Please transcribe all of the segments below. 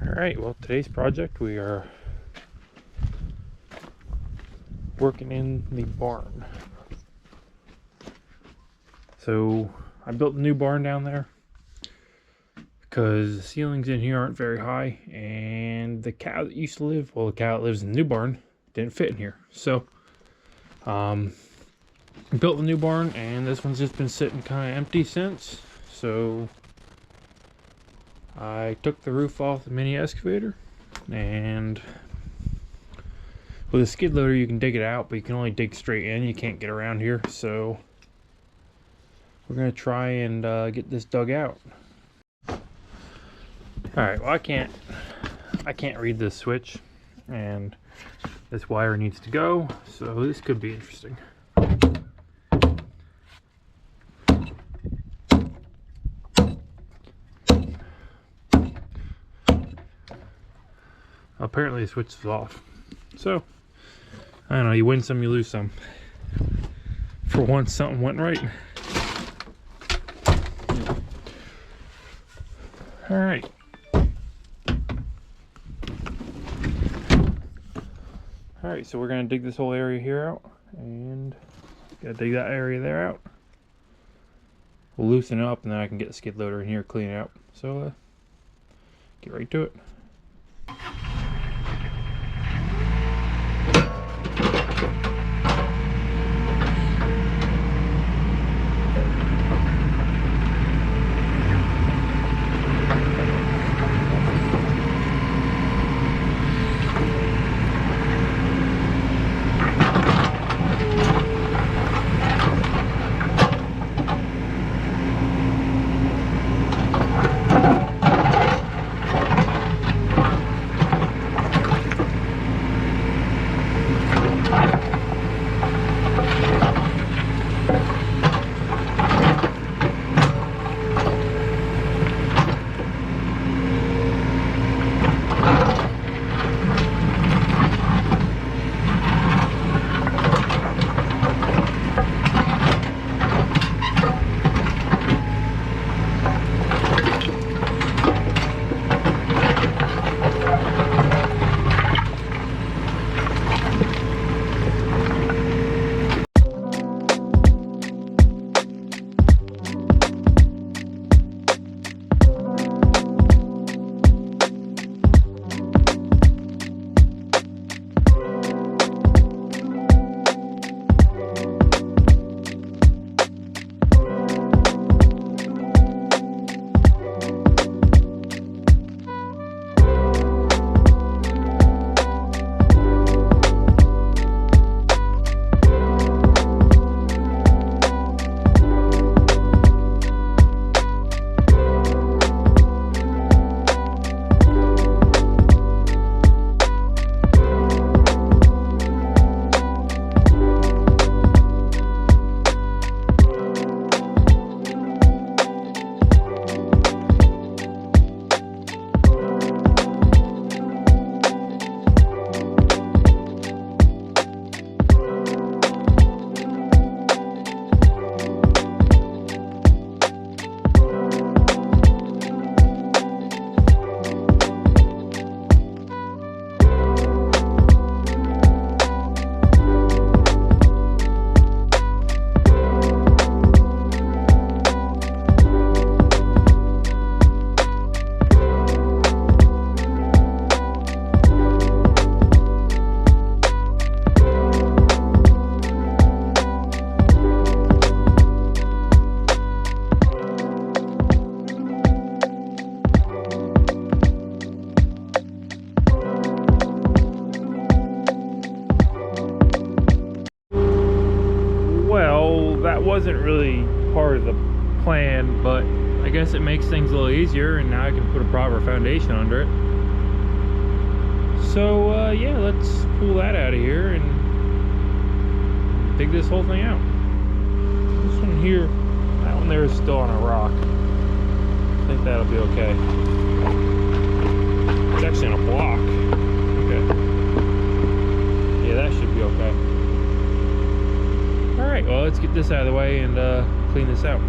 Alright, well, today's project we are working in the barn. So I built a new barn down there because the ceilings in here aren't very high, and the cow that used to live, well, the cow that lives in the new barn didn't fit in here. So I built the new barn, and this one's just been sitting kind of empty since. So I took the roof off the mini excavator, and with a skid loader you can dig it out, but you can only dig straight in. You can't get around here, so we're gonna try and get this dug out. Alright, well, I can't read this switch, and this wire needs to go, so this could be interesting. Apparently the switch is off. So, I don't know, you win some, you lose some. For once, something went right. Alright. Alright, so we're going to dig this whole area here out, and gotta dig that area there out. We'll loosen it up, and then I can get the skid loader in here, clean it out. So, get right to it. That wasn't really part of the plan, but I guess it makes things a little easier, and now I can put a proper foundation under it. So yeah, let's pull that out of here and dig this whole thing out. This one here, that one there is still on a rock. I think that'll be okay. It's actually on a block. Okay. Yeah, that should be okay. Alright, well, let's get this out of the way and clean this out.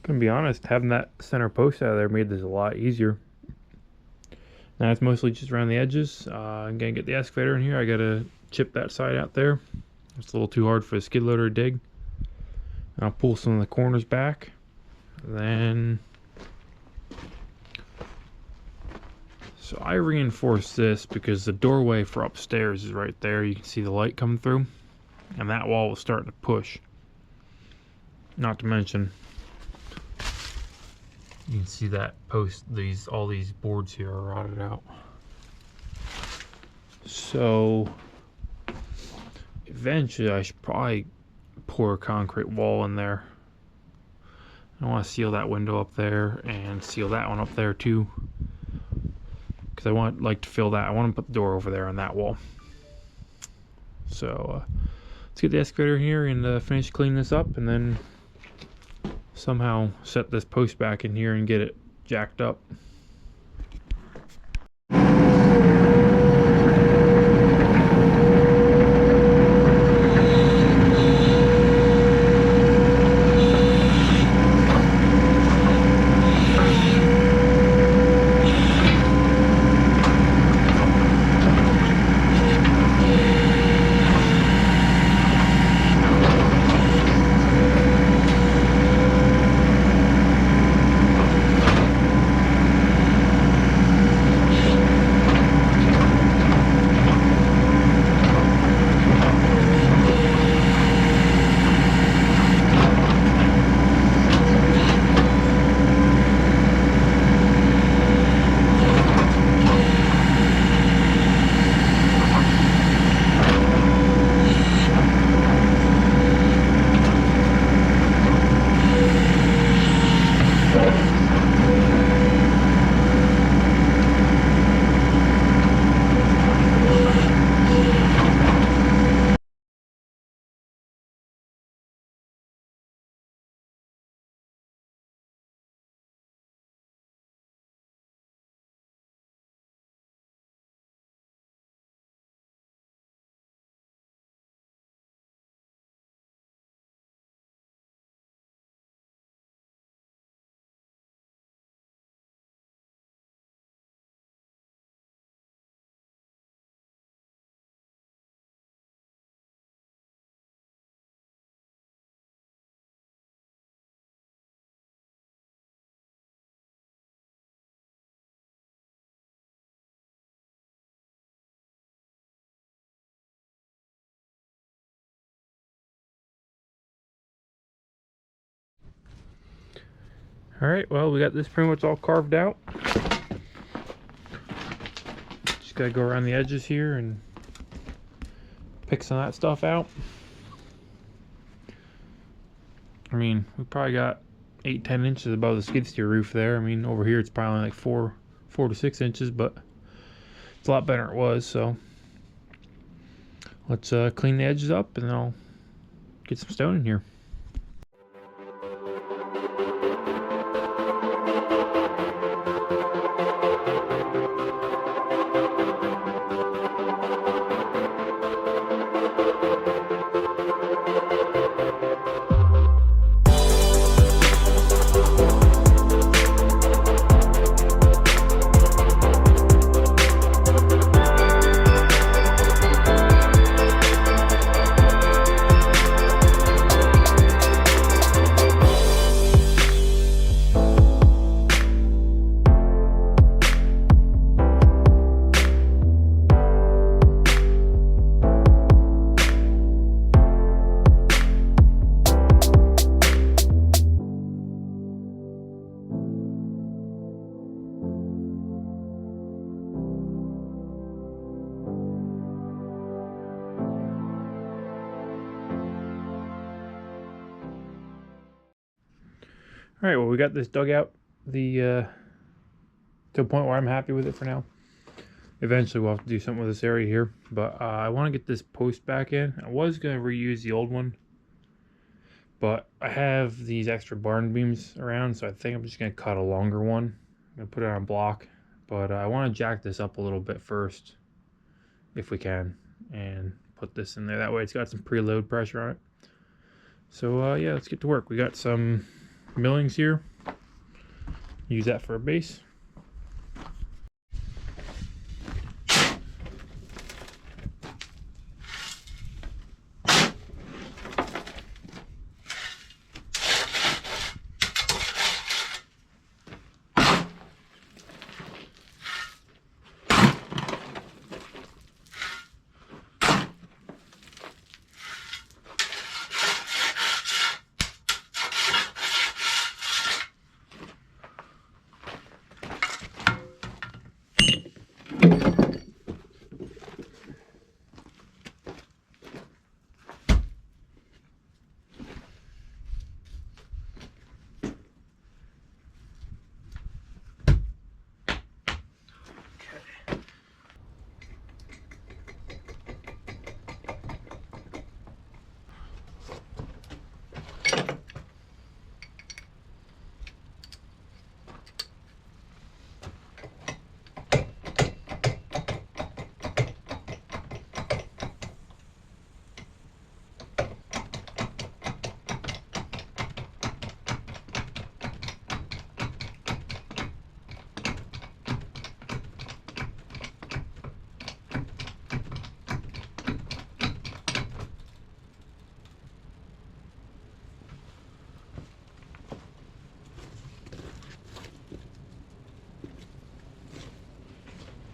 Gonna be honest, having that center post out of there made this a lot easier. Now it's mostly just around the edges. I'm gonna get the excavator in here. I gotta chip that side out there. It's a little too hard for the skid loader to dig. And I'll pull some of the corners back. Then, so I reinforced this because the doorway for upstairs is right there. You can see the light coming through, and that wall was starting to push. Not to mention, you can see that post, all these boards here are rotted out. So eventually I should probably pour a concrete wall in there. I want to seal that window up there and seal that one up there too, because I want to fill that. I want to put the door over there on that wall. So let's get the excavator in here and finish cleaning this up, and then somehow set this post back in here and get it jacked up. Alright, well, we got this pretty much all carved out. Just gotta go around the edges here and pick some of that stuff out. I mean, we probably got 8-10 inches above the skid steer roof there. I mean, over here it's probably like 4 to 6 inches, but it's a lot better than it was. So let's clean the edges up, and then I'll get some stone in here. Alright, well, we got this dug out to a point where I'm happy with it for now. Eventually we'll have to do something with this area here, but I want to get this post back in. I was going to reuse the old one, but I have these extra barn beams around, so I think I'm just going to cut a longer one. I'm going to put it on a block, but I want to jack this up a little bit first, if we can, and put this in there. That way it's got some preload pressure on it. So yeah, let's get to work. We got some millings here. Use that for a base.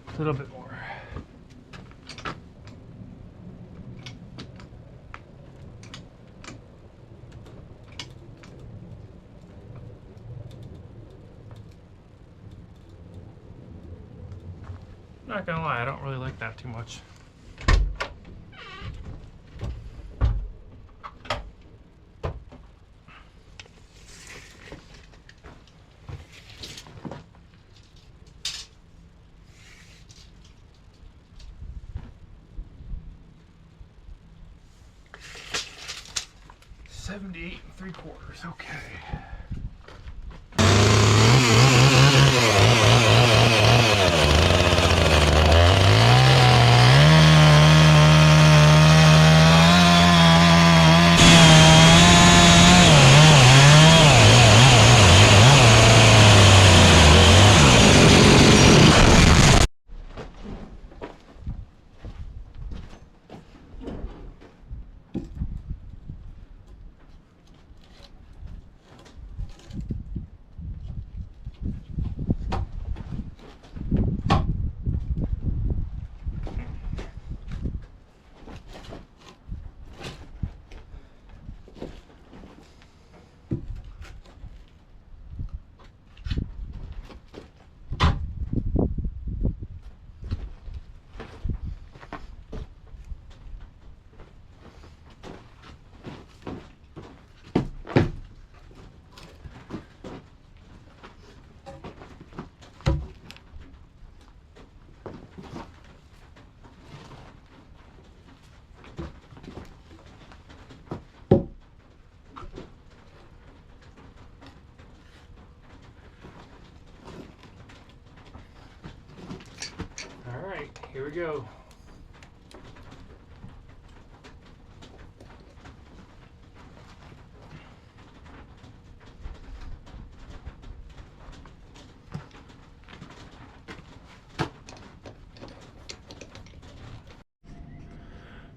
A little bit more. Not gonna lie, I don't really like that too much. $78 3/4. Okay. Here we go.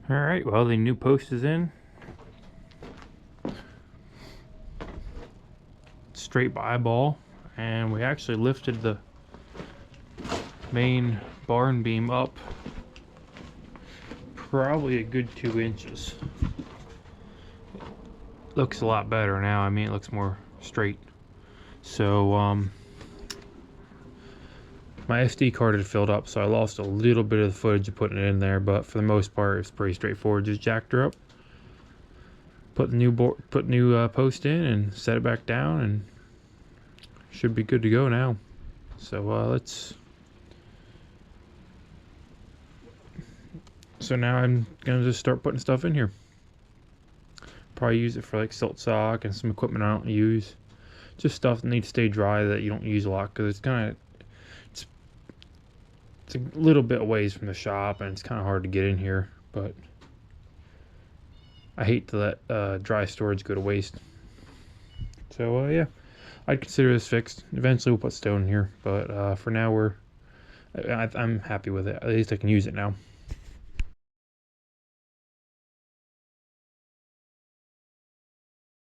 All right, well, the new post is in. Straight by eyeball, and we actually lifted the main barn beam up probably a good 2 inches. Looks a lot better now. I mean, it looks more straight. So my SD card had filled up, so I lost a little bit of the footage of putting it in there, but for the most part it's pretty straightforward. Just jacked her up, put the new post in, and set it back down, and should be good to go now. So so now I'm gonna just start putting stuff in here. Probably use it for like silt sock and some equipment I don't use. Just stuff that needs to stay dry that you don't use a lot, because it's a little bit ways from the shop and it's kind of hard to get in here, but I hate to let dry storage go to waste. So yeah, I'd consider this fixed. Eventually we'll put stone here, but for now I'm happy with it. At least I can use it now.